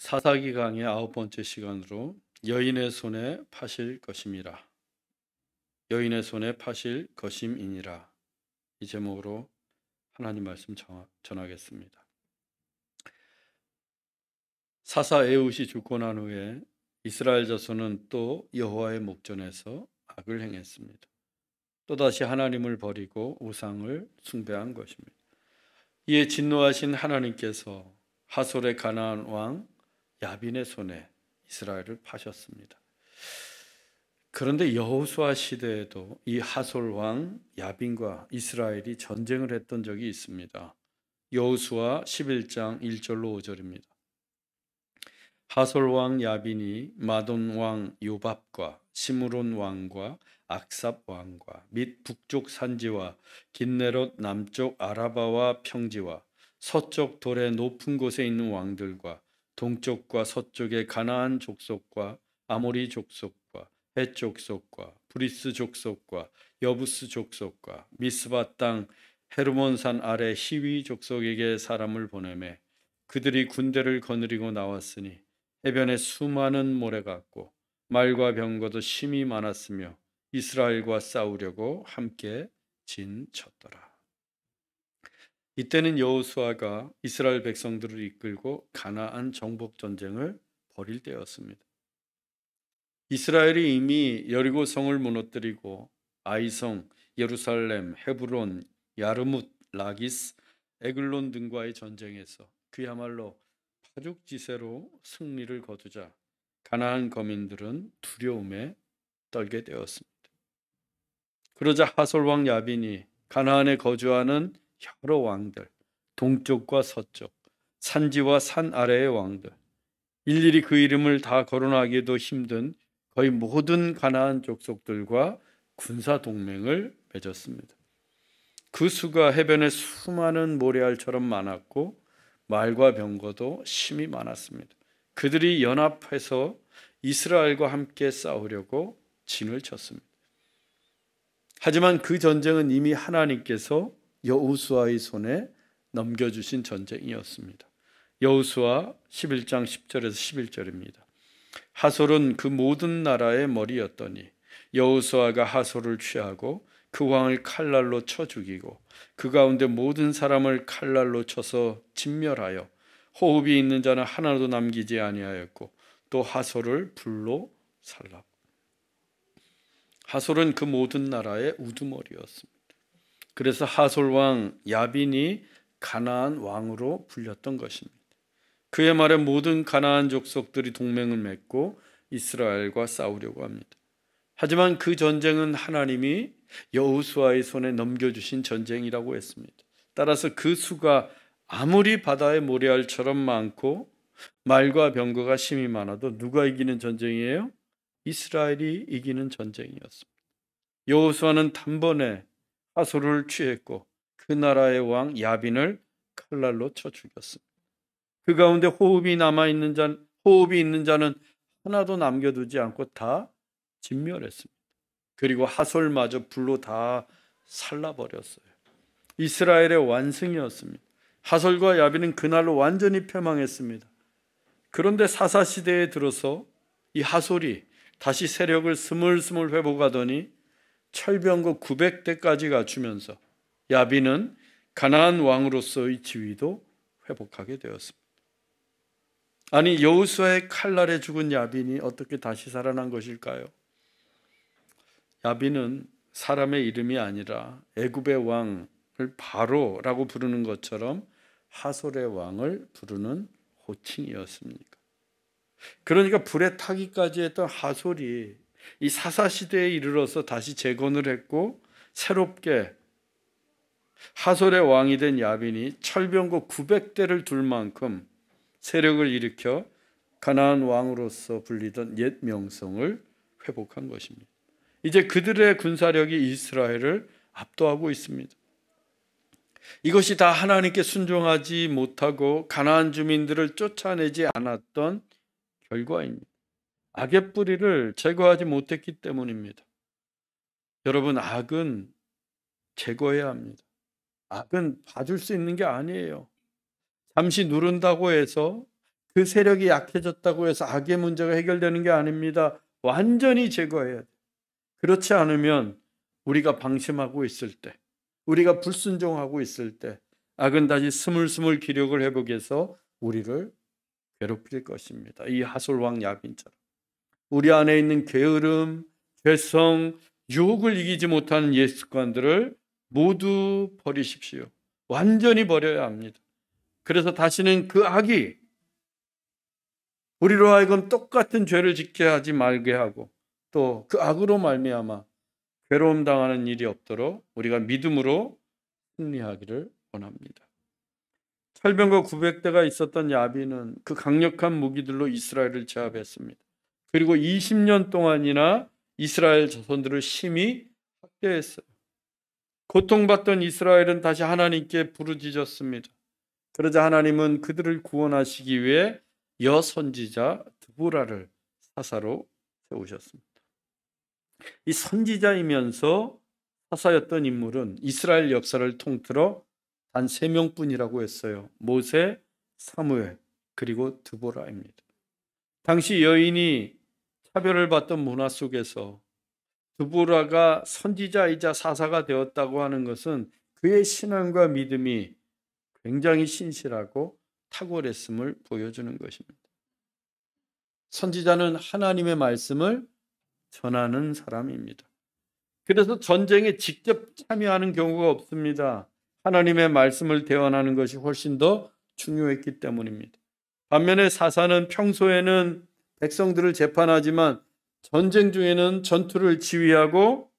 사사기 강의 9번째 시간으로 여인의 손에 파실 것임이라. 여인의 손에 파실 것임이니라. 이 제목으로 하나님 말씀 전하겠습니다. 사사 에훗이 죽고 난 후에 이스라엘 자손은 또 여호와의 목전에서 악을 행했습니다. 또다시 하나님을 버리고 우상을 숭배한 것입니다. 이에 진노하신 하나님께서 하솔의 가나안 왕 야빈의 손에 이스라엘을 파셨습니다. 그런데 여호수아 시대에도 이 하솔 왕 야빈과 이스라엘이 전쟁을 했던 적이 있습니다. 여호수아 11장 1절로 5절입니다. 하솔 왕 야빈이 마돈 왕 요밥과 시므론 왕과 악삽 왕과 및 북쪽 산지와 긴네롯 남쪽 아라바와 평지와 서쪽 돌의 높은 곳에 있는 왕들과 동쪽과 서쪽의 가나안 족속과 아모리 족속과 헷 족속과 브리스 족속과 여부스 족속과 미스바 땅 헤르몬산 아래 히위 족속에게 사람을 보내매 그들이 군대를 거느리고 나왔으니 해변에 수많은 모래 같고 말과 병거도 심히 많았으며 이스라엘과 싸우려고 함께 진쳤더라. 이때는 여호수아가 이스라엘 백성들을 이끌고 가나안 정복 전쟁을 벌일 때였습니다. 이스라엘이 이미 여리고 성을 무너뜨리고 아이성, 예루살렘, 헤브론, 야르뭇, 라기스, 에글론 등과의 전쟁에서 그야말로 파죽지세로 승리를 거두자 가나안 거민들은 두려움에 떨게 되었습니다. 그러자 하솔 왕 야빈이 가나안에 거주하는 여러 왕들, 동쪽과 서쪽, 산지와 산 아래의 왕들, 일일이 그 이름을 다 거론하기도 힘든 거의 모든 가나안 족속들과 군사 동맹을 맺었습니다. 그 수가 해변의 수많은 모래알처럼 많았고 말과 병거도 심히 많았습니다. 그들이 연합해서 이스라엘과 함께 싸우려고 진을 쳤습니다. 하지만 그 전쟁은 이미 하나님께서 여호수아의 손에 넘겨주신 전쟁이었습니다. 여호수아 11장 10절에서 11절입니다. 하솔은 그 모든 나라의 머리였더니 여호수아가 하솔을 취하고 그 왕을 칼날로 쳐 죽이고 그 가운데 모든 사람을 칼날로 쳐서 진멸하여 호흡이 있는 자는 하나도 남기지 아니하였고 또 하솔을 불로 살랐고. 하솔은 그 모든 나라의 우두머리였습니다. 그래서 하솔 왕 야빈이 가나안 왕으로 불렸던 것입니다. 그의 말에 모든 가나안 족속들이 동맹을 맺고 이스라엘과 싸우려고 합니다. 하지만 그 전쟁은 하나님이 여호수아의 손에 넘겨주신 전쟁이라고 했습니다. 따라서 그 수가 아무리 바다의 모래알처럼 많고 말과 병거가 심히 많아도 누가 이기는 전쟁이에요? 이스라엘이 이기는 전쟁이었습니다. 여호수아는 단번에 하솔을 취했고 그 나라의 왕 야빈을 칼날로 쳐 죽였습니다. 그 가운데 호흡이 있는 자는 하나도 남겨두지 않고 다 진멸했습니다. 그리고 하솔마저 불로 다 살라버렸어요. 이스라엘의 완승이었습니다. 하솔과 야빈은 그날로 완전히 패망했습니다. 그런데 사사시대에 들어서 이 하솔이 다시 세력을 스물스물 회복하더니 철병거 900대까지 갖추면서 야빈은 가나안 왕으로서의 지위도 회복하게 되었습니다. 아니, 여호수아의 칼날에 죽은 야빈이 어떻게 다시 살아난 것일까요? 야빈은 사람의 이름이 아니라 애굽의 왕을 바로라고 부르는 것처럼 하솔의 왕을 부르는 호칭이었습니까? 그러니까 불에 타기까지 했던 하솔이 이 사사시대에 이르러서 다시 재건을 했고 새롭게 하솔의 왕이 된 야빈이 철병거 900대를 둘 만큼 세력을 일으켜 가나안 왕으로서 불리던 옛 명성을 회복한 것입니다. 이제 그들의 군사력이 이스라엘을 압도하고 있습니다. 이것이 다 하나님께 순종하지 못하고 가나안 주민들을 쫓아내지 않았던 결과입니다. 악의 뿌리를 제거하지 못했기 때문입니다. 여러분, 악은 제거해야 합니다. 악은 봐줄 수 있는 게 아니에요. 잠시 누른다고 해서 그 세력이 약해졌다고 해서 악의 문제가 해결되는 게 아닙니다. 완전히 제거해야 돼. 그렇지 않으면 우리가 방심하고 있을 때, 우리가 불순종하고 있을 때 악은 다시 스물스물 기력을 회복해서 우리를 괴롭힐 것입니다. 이 하솔왕 야빈처럼 우리 안에 있는 게으름, 죄성, 유혹을 이기지 못하는 옛 습관들을 모두 버리십시오. 완전히 버려야 합니다. 그래서 다시는 그 악이 우리로 하여금 똑같은 죄를 짓게 하지 말게 하고 또 그 악으로 말미암아 괴로움 당하는 일이 없도록 우리가 믿음으로 승리하기를 원합니다. 철병거 900대가 있었던 야빈은 그 강력한 무기들로 이스라엘을 제압했습니다. 그리고 20년 동안이나 이스라엘 자손들을 심히 학대했어요. 고통받던 이스라엘은 다시 하나님께 부르짖었습니다. 그러자 하나님은 그들을 구원하시기 위해 여선지자 드보라를 사사로 세우셨습니다. 이 선지자이면서 사사였던 인물은 이스라엘 역사를 통틀어 단 3명뿐이라고 했어요. 모세, 사무엘, 그리고 드보라입니다. 당시 여인이 차별을 받던 문화 속에서 드보라가 선지자이자 사사가 되었다고 하는 것은 그의 신앙과 믿음이 굉장히 신실하고 탁월했음을 보여주는 것입니다. 선지자는 하나님의 말씀을 전하는 사람입니다. 그래서 전쟁에 직접 참여하는 경우가 없습니다. 하나님의 말씀을 대언하는 것이 훨씬 더 중요했기 때문입니다. 반면에 사사는 평소에는 백성들을 재판하지만 전쟁 중에는 전투를 지휘하고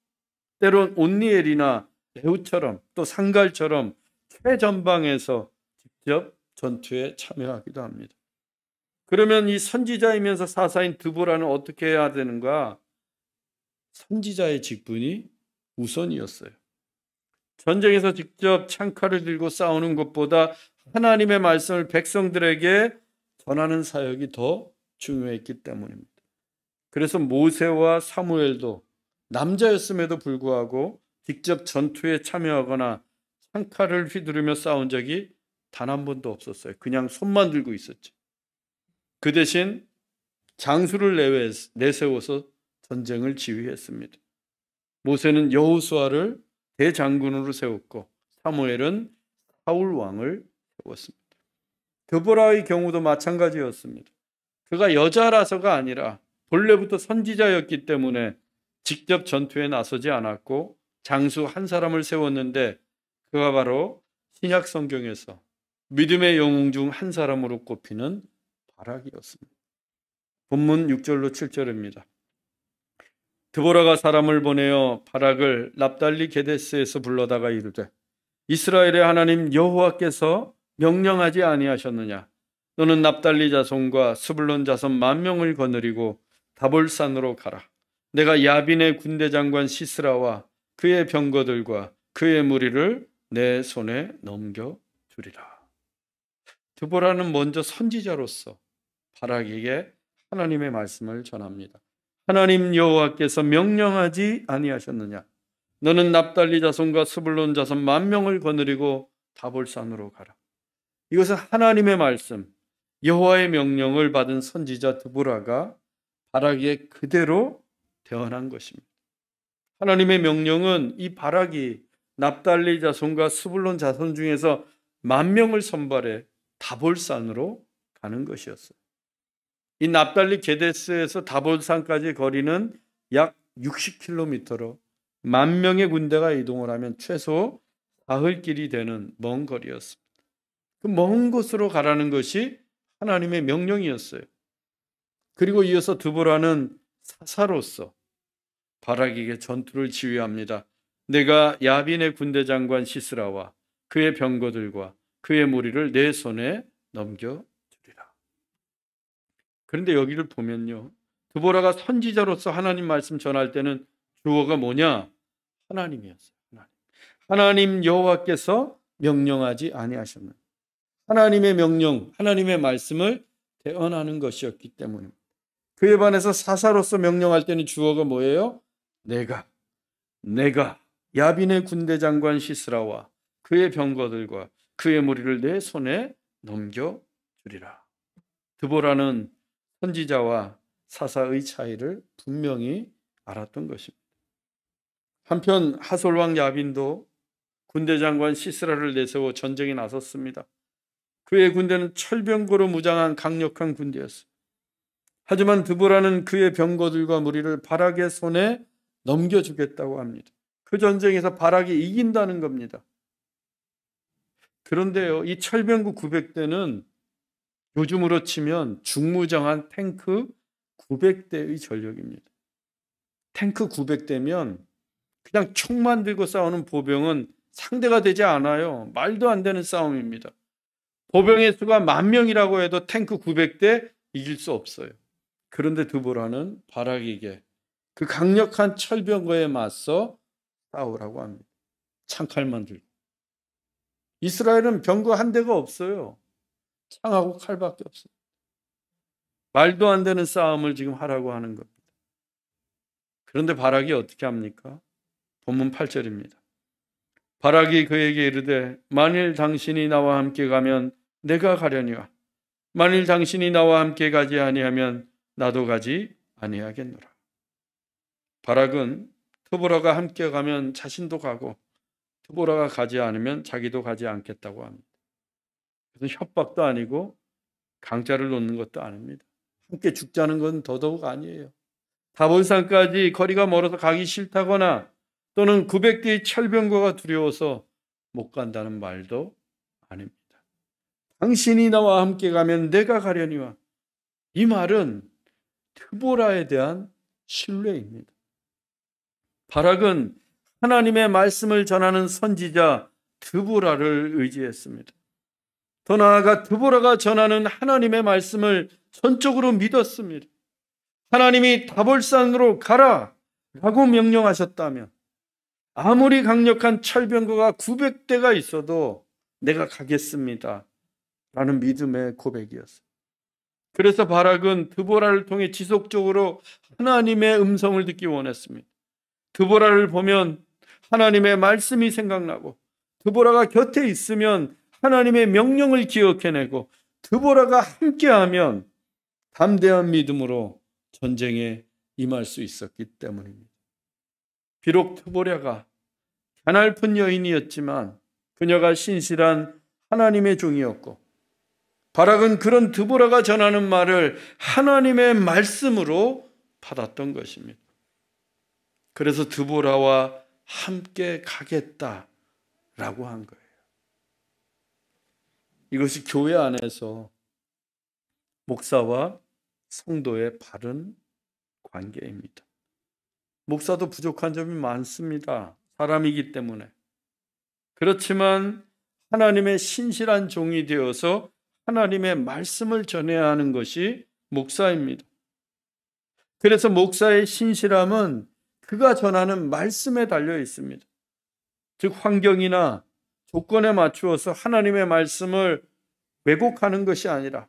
때론 온니엘이나 에훗처럼 또 상갈처럼 최전방에서 직접 전투에 참여하기도 합니다. 그러면 이 선지자이면서 사사인 드보라는 어떻게 해야 되는가? 선지자의 직분이 우선이었어요. 전쟁에서 직접 창칼을 들고 싸우는 것보다 하나님의 말씀을 백성들에게 전하는 사역이 더 중요했기 때문입니다. 그래서 모세와 사무엘도 남자였음에도 불구하고 직접 전투에 참여하거나 창칼을 휘두르며 싸운 적이 단 한 번도 없었어요. 그냥 손만 들고 있었죠. 그 대신 장수를 내세워서 전쟁을 지휘했습니다. 모세는 여호수아를 대장군으로 세웠고 사무엘은 사울 왕을 세웠습니다. 드보라의 경우도 마찬가지였습니다. 그가 여자라서가 아니라 본래부터 선지자였기 때문에 직접 전투에 나서지 않았고 장수 한 사람을 세웠는데 그가 바로 신약 성경에서 믿음의 영웅 중 한 사람으로 꼽히는 바락이었습니다. 본문 6절로 7절입니다. 드보라가 사람을 보내어 바락을 납달리 게데스에서 불러다가 이르되 이스라엘의 하나님 여호와께서 명령하지 아니하셨느냐? 너는 납달리 자손과 스불론 자손 10,000명을 거느리고 다볼산으로 가라. 내가 야빈의 군대 장관 시스라와 그의 병거들과 그의 무리를 내 손에 넘겨주리라. 드보라는 먼저 선지자로서 바락에게 하나님의 말씀을 전합니다. 하나님 여호와께서 명령하지 아니하셨느냐? 너는 납달리 자손과 스불론 자손 10,000명을 거느리고 다볼산으로 가라. 이것은 하나님의 말씀, 여호와의 명령을 받은 선지자 드보라가 바락에게 그대로 대언한 것입니다. 하나님의 명령은 이 바락이 납달리 자손과 스불론 자손 중에서 10,000명을 선발해 다볼산으로 가는 것이었어요. 이 납달리 게데스에서 다볼산까지 거리는 약 60km로 10,000명의 군대가 이동을 하면 최소 사흘길이 되는 먼 거리였습니다. 그 먼 곳으로 가라는 것이 하나님의 명령이었어요. 그리고 이어서 드보라는 사사로서 바락에게 전투를 지휘합니다. 내가 야빈의 군대 장관 시스라와 그의 병거들과 그의 무리를 내 손에 넘겨주리라. 그런데 여기를 보면요, 드보라가 선지자로서 하나님 말씀 전할 때는 주어가 뭐냐? 하나님이었어요. 하나님 여호와께서 명령하지 아니하셨는 하나님의 명령, 하나님의 말씀을 대언하는 것이었기 때문입니다. 그에 반해서 사사로서 명령할 때는 주어가 뭐예요? 내가 야빈의 군대 장관 시스라와 그의 병거들과 그의 무리를 내 손에 넘겨주리라. 드보라는 선지자와 사사의 차이를 분명히 알았던 것입니다. 한편 하솔왕 야빈도 군대 장관 시스라를 내세워 전쟁에 나섰습니다. 그의 군대는 철병거로 무장한 강력한 군대였습니다. 하지만 드보라는 그의 병거들과 무리를 바락의 손에 넘겨주겠다고 합니다. 그 전쟁에서 바락이 이긴다는 겁니다. 그런데요, 이 철병구 900대는 요즘으로 치면 중무장한 탱크 900대의 전력입니다. 탱크 900대면 그냥 총만 들고 싸우는 보병은 상대가 되지 않아요. 말도 안 되는 싸움입니다. 보병의 수가 10,000명이라고 해도 탱크 900대 이길 수 없어요. 그런데 드보라는 바락에게 그 강력한 철병거에 맞서 싸우라고 합니다. 창칼만 들고. 이스라엘은 병거 한 대가 없어요. 창하고 칼밖에 없어요. 말도 안 되는 싸움을 지금 하라고 하는 겁니다. 그런데 바락이 어떻게 합니까? 본문 8절입니다. 바락이 그에게 이르되 만일 당신이 나와 함께 가면 내가 가려니와 만일 당신이 나와 함께 가지 아니하면 나도 가지 아니하겠노라. 바락은 드보라가 함께 가면 자신도 가고 드보라가 가지 않으면 자기도 가지 않겠다고 합니다. 그래서 협박도 아니고 강자를 놓는 것도 아닙니다. 함께 죽자는 건 더더욱 아니에요. 다볼산까지 거리가 멀어서 가기 싫다거나 또는 900대의 철병거가 두려워서 못 간다는 말도 아닙니다. 당신이 나와 함께 가면 내가 가려니와, 이 말은 드보라에 대한 신뢰입니다. 바락은 하나님의 말씀을 전하는 선지자 드보라를 의지했습니다. 더 나아가 드보라가 전하는 하나님의 말씀을 전적으로 믿었습니다. 하나님이 다볼산으로 가라 라고 명령하셨다면 아무리 강력한 철병거가 900대가 있어도 내가 가겠습니다 라는 믿음의 고백이었어요. 그래서 바락은 드보라를 통해 지속적으로 하나님의 음성을 듣기 원했습니다. 드보라를 보면 하나님의 말씀이 생각나고 드보라가 곁에 있으면 하나님의 명령을 기억해내고 드보라가 함께하면 담대한 믿음으로 전쟁에 임할 수 있었기 때문입니다. 비록 드보라가 가냘픈 여인이었지만 그녀가 신실한 하나님의 종이었고 바락은 그런 드보라가 전하는 말을 하나님의 말씀으로 받았던 것입니다. 그래서 드보라와 함께 가겠다라고 한 거예요. 이것이 교회 안에서 목사와 성도의 바른 관계입니다. 목사도 부족한 점이 많습니다. 사람이기 때문에. 그렇지만 하나님의 신실한 종이 되어서 하나님의 말씀을 전해야 하는 것이 목사입니다. 그래서 목사의 신실함은 그가 전하는 말씀에 달려 있습니다. 즉 환경이나 조건에 맞추어서 하나님의 말씀을 왜곡하는 것이 아니라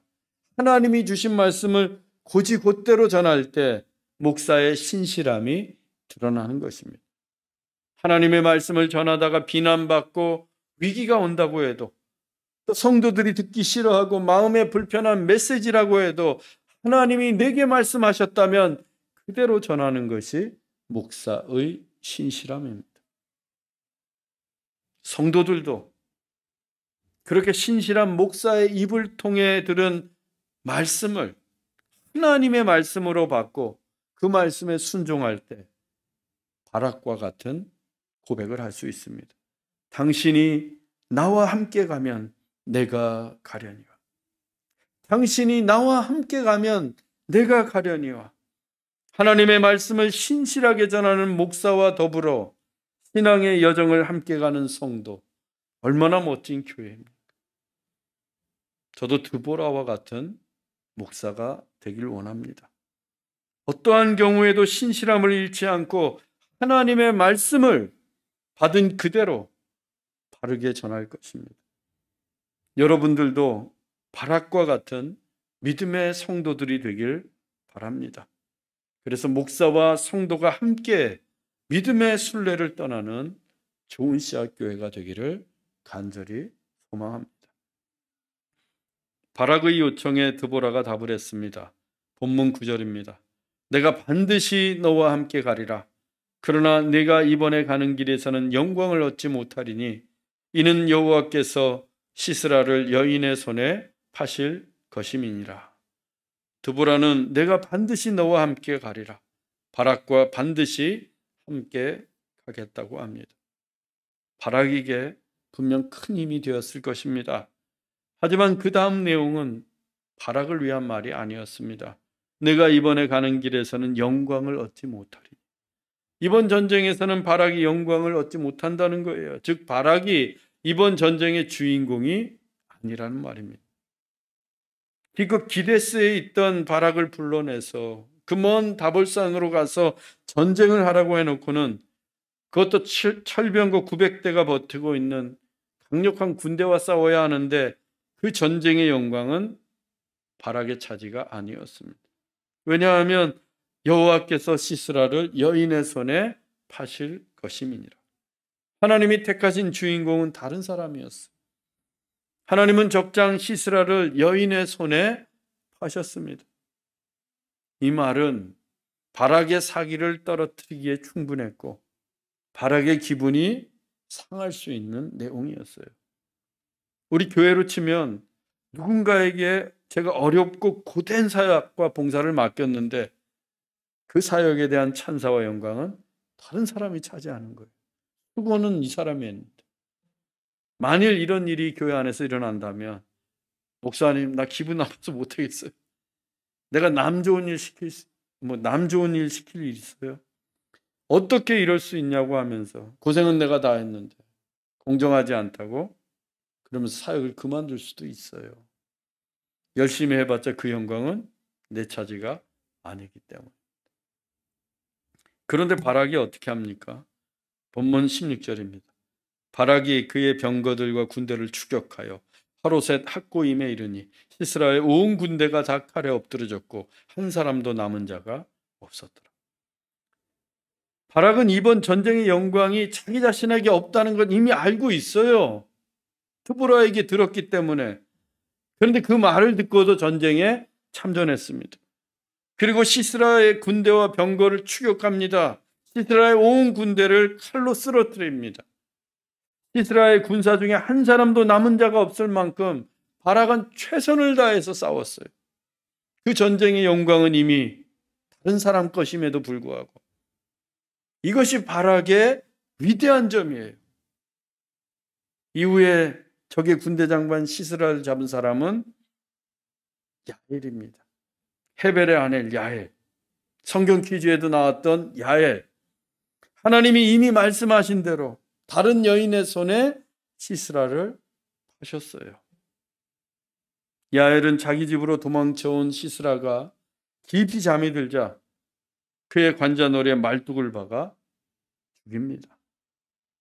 하나님이 주신 말씀을 곧이곧대로 전할 때 목사의 신실함이 드러나는 것입니다. 하나님의 말씀을 전하다가 비난받고 위기가 온다고 해도 또 성도들이 듣기 싫어하고 마음에 불편한 메시지라고 해도 하나님이 내게 말씀하셨다면 그대로 전하는 것이 목사의 신실함입니다. 성도들도 그렇게 신실한 목사의 입을 통해 들은 말씀을 하나님의 말씀으로 받고 그 말씀에 순종할 때 바락과 같은 고백을 할 수 있습니다. 당신이 나와 함께 가면 내가 가려니와. 당신이 나와 함께 가면 내가 가려니와. 하나님의 말씀을 신실하게 전하는 목사와 더불어 신앙의 여정을 함께 가는 성도, 얼마나 멋진 교회입니까? 저도 드보라와 같은 목사가 되길 원합니다. 어떠한 경우에도 신실함을 잃지 않고 하나님의 말씀을 받은 그대로 바르게 전할 것입니다. 여러분들도 바락과 같은 믿음의 성도들이 되길 바랍니다. 그래서 목사와 성도가 함께 믿음의 순례를 떠나는 좋은 씨앗 교회가 되기를 간절히 소망합니다. 바락의 요청에 드보라가 답을 했습니다. 본문 9절입니다. 내가 반드시 너와 함께 가리라. 그러나 네가 이번에 가는 길에서는 영광을 얻지 못하리니 이는 여호와께서 시스라를 여인의 손에 파실 것임이니라. 드보라는 내가 반드시 너와 함께 가리라. 바락과 반드시 함께 가겠다고 합니다. 바락에게 분명 큰 힘이 되었을 것입니다. 하지만 그 다음 내용은 바락을 위한 말이 아니었습니다. 내가 이번에 가는 길에서는 영광을 얻지 못하리. 이번 전쟁에서는 바락이 영광을 얻지 못한다는 거예요. 즉 바락이 이번 전쟁의 주인공이 아니라는 말입니다. 기껏 기데스에 있던 바락을 불러내서 그 먼 다볼산으로 가서 전쟁을 하라고 해놓고는 그것도 철병거 900대가 버티고 있는 강력한 군대와 싸워야 하는데 그 전쟁의 영광은 바락의 차지가 아니었습니다. 왜냐하면 여호와께서 시스라를 여인의 손에 파실 것임이니라. 하나님이 택하신 주인공은 다른 사람이었어요. 하나님은 적장 시스라를 여인의 손에 파셨습니다. 이 말은 바락의 사기를 떨어뜨리기에 충분했고 바락의 기분이 상할 수 있는 내용이었어요. 우리 교회로 치면 누군가에게 제가 어렵고 고된 사역과 봉사를 맡겼는데 그 사역에 대한 찬사와 영광은 다른 사람이 차지하는 거예요. 수고는 이 사람이 했는데. 만일 이런 일이 교회 안에서 일어난다면 목사님 나 기분 나빠서 못하겠어요. 내가 남 좋은 일 시킬 일 있어요? 어떻게 이럴 수 있냐고 하면서 고생은 내가 다 했는데 공정하지 않다고 그러면서 사역을 그만둘 수도 있어요. 열심히 해봤자 그 영광은 내 차지가 아니기 때문에. 그런데 바락이 어떻게 합니까? 본문 16절입니다. 바락이 그의 병거들과 군대를 추격하여 하로셋 학고임에 이르니 시스라의 온 군대가 다 칼에 엎드러졌고 한 사람도 남은 자가 없었더라. 바락은 이번 전쟁의 영광이 자기 자신에게 없다는 건 이미 알고 있어요. 드보라에게 들었기 때문에. 그런데 그 말을 듣고도 전쟁에 참전했습니다. 그리고 시스라의 군대와 병거를 추격합니다. 시스라의 온 군대를 칼로 쓰러뜨립니다. 시스라의 군사 중에 한 사람도 남은 자가 없을 만큼 바락은 최선을 다해서 싸웠어요. 그 전쟁의 영광은 이미 다른 사람 것임에도 불구하고 이것이 바락의 위대한 점이에요. 이후에 적의 군대 장관 시스라를 잡은 사람은 야엘입니다. 헤벨의 아내 야엘. 성경 퀴즈에도 나왔던 야엘. 하나님이 이미 말씀하신 대로 다른 여인의 손에 시스라를 파셨어요. 야엘은 자기 집으로 도망쳐온 시스라가 깊이 잠이 들자 그의 관자놀이에 말뚝을 박아 죽입니다.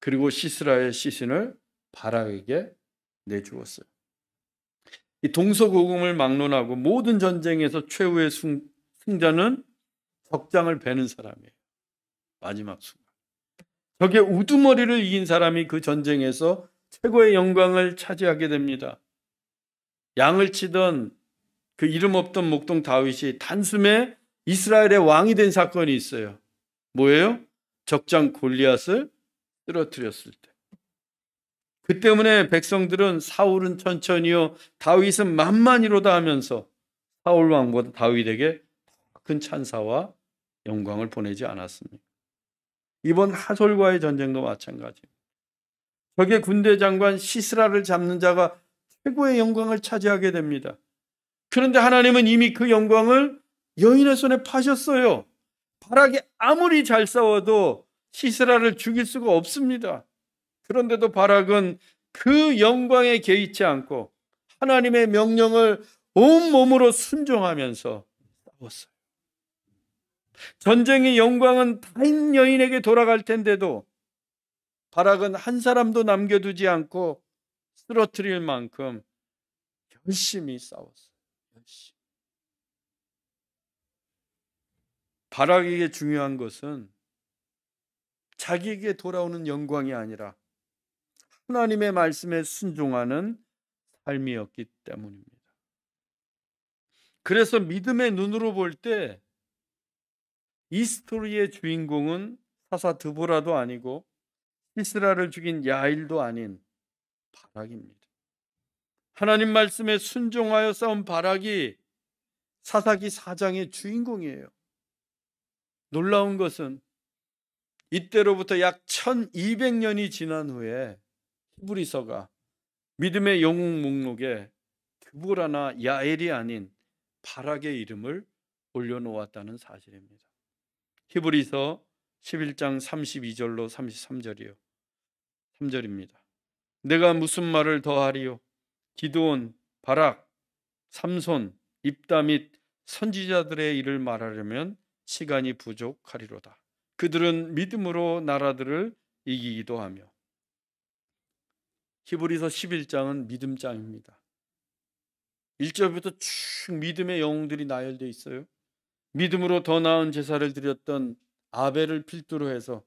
그리고 시스라의 시신을 바락에게 내주었어요. 이 동서고금을 막론하고 모든 전쟁에서 최후의 승자는 적장을 베는 사람이에요. 마지막 순간. 적의 우두머리를 이긴 사람이 그 전쟁에서 최고의 영광을 차지하게 됩니다. 양을 치던 그 이름 없던 목동 다윗이 단숨에 이스라엘의 왕이 된 사건이 있어요. 뭐예요? 적장 골리앗을 쓰러뜨렸을 때. 그 때문에 백성들은 사울은 천천히요 다윗은 만만히로다 하면서 사울 왕보다 다윗에게 더 큰 찬사와 영광을 보내지 않았습니까? 이번 하솔과의 전쟁도 마찬가지입니다. 적의 군대 장관 시스라를 잡는 자가 최고의 영광을 차지하게 됩니다. 그런데 하나님은 이미 그 영광을 여인의 손에 파셨어요. 바락이 아무리 잘 싸워도 시스라를 죽일 수가 없습니다. 그런데도 바락은 그 영광에 개의치 않고 하나님의 명령을 온몸으로 순종하면서 싸웠어요. 전쟁의 영광은 다른 여인에게 돌아갈 텐데도 바락은 한 사람도 남겨두지 않고 쓰러뜨릴 만큼 열심히 싸웠어요. 열심히. 바락에게 중요한 것은 자기에게 돌아오는 영광이 아니라 하나님의 말씀에 순종하는 삶이었기 때문입니다. 그래서 믿음의 눈으로 볼 때 이 스토리의 주인공은 사사 드보라도 아니고 시스라를 죽인 야일도 아닌 바락입니다. 하나님 말씀에 순종하여 싸운 바락이 사사기 4장의 주인공이에요. 놀라운 것은 이때로부터 약 1200년이 지난 후에 히브리서가 믿음의 영웅 목록에 드보라나 야엘이 아닌 바락의 이름을 올려놓았다는 사실입니다. 히브리서 11장 32절로 33절이요. 3절입니다. 내가 무슨 말을 더하리요? 기드온, 바락, 삼손, 입다 및 선지자들의 일을 말하려면 시간이 부족하리로다. 그들은 믿음으로 나라들을 이기기도 하며. 히브리서 11장은 믿음장입니다. 1절부터 쭉 믿음의 영웅들이 나열되어 있어요. 믿음으로 더 나은 제사를 드렸던 아벨을 필두로 해서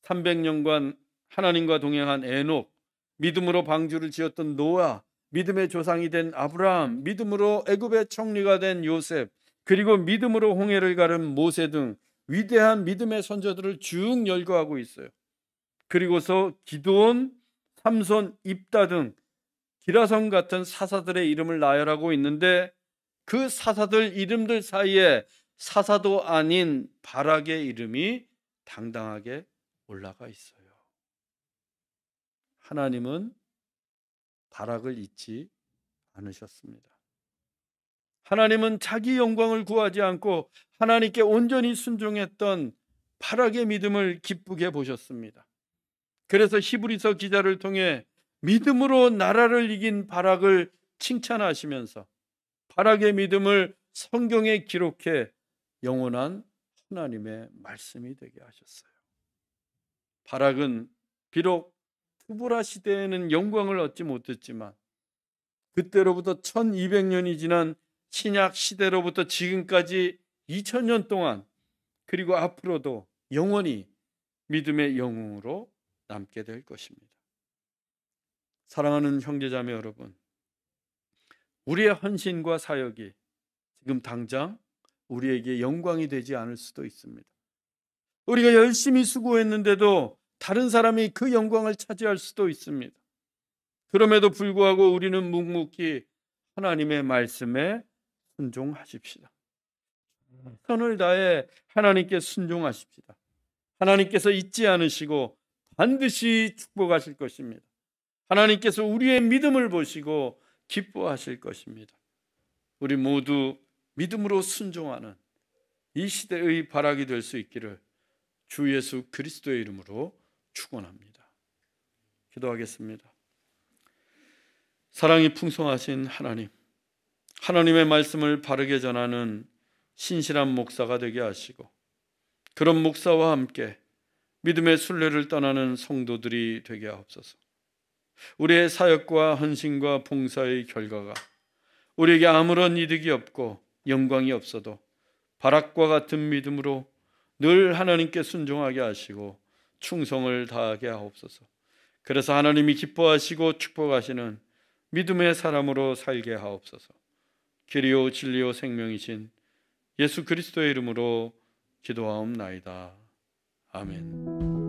300년간 하나님과 동행한 에녹, 믿음으로 방주를 지었던 노아, 믿음의 조상이 된 아브라함, 믿음으로 애굽의 총리가 된 요셉, 그리고 믿음으로 홍해를 가른 모세 등 위대한 믿음의 선조들을 쭉 열거하고 있어요. 그리고서 기드온, 삼손, 입다 등 기라성 같은 사사들의 이름을 나열하고 있는데 그 사사들 이름들 사이에 사사도 아닌 바락의 이름이 당당하게 올라가 있어요. 하나님은 바락을 잊지 않으셨습니다. 하나님은 자기 영광을 구하지 않고 하나님께 온전히 순종했던 바락의 믿음을 기쁘게 보셨습니다. 그래서 히브리서 기자를 통해 믿음으로 나라를 이긴 바락을 칭찬하시면서 바락의 믿음을 성경에 기록해 영원한 하나님의 말씀이 되게 하셨어요. 바락은 비록 드보라 시대에는 영광을 얻지 못했지만 그때로부터 1200년이 지난 신약 시대로부터 지금까지 2000년 동안 그리고 앞으로도 영원히 믿음의 영웅으로 남게 될 것입니다. 사랑하는 형제자매 여러분, 우리의 헌신과 사역이 지금 당장 우리에게 영광이 되지 않을 수도 있습니다. 우리가 열심히 수고했는데도 다른 사람이 그 영광을 차지할 수도 있습니다. 그럼에도 불구하고 우리는 묵묵히 하나님의 말씀에 순종하십시다. 선을 다해 하나님께 순종하십시다. 하나님께서 잊지 않으시고 반드시 축복하실 것입니다. 하나님께서 우리의 믿음을 보시고 기뻐하실 것입니다. 우리 모두 믿음으로 순종하는 이 시대의 바락이 될 수 있기를 주 예수 그리스도의 이름으로 축원합니다. 기도하겠습니다. 사랑이 풍성하신 하나님, 하나님의 말씀을 바르게 전하는 신실한 목사가 되게 하시고 그런 목사와 함께 믿음의 순례를 떠나는 성도들이 되게 하옵소서. 우리의 사역과 헌신과 봉사의 결과가 우리에게 아무런 이득이 없고 영광이 없어도 바락과 같은 믿음으로 늘 하나님께 순종하게 하시고 충성을 다하게 하옵소서. 그래서 하나님이 기뻐하시고 축복하시는 믿음의 사람으로 살게 하옵소서. 길이요 진리요 생명이신 예수 그리스도의 이름으로 기도하옵나이다. 아멘.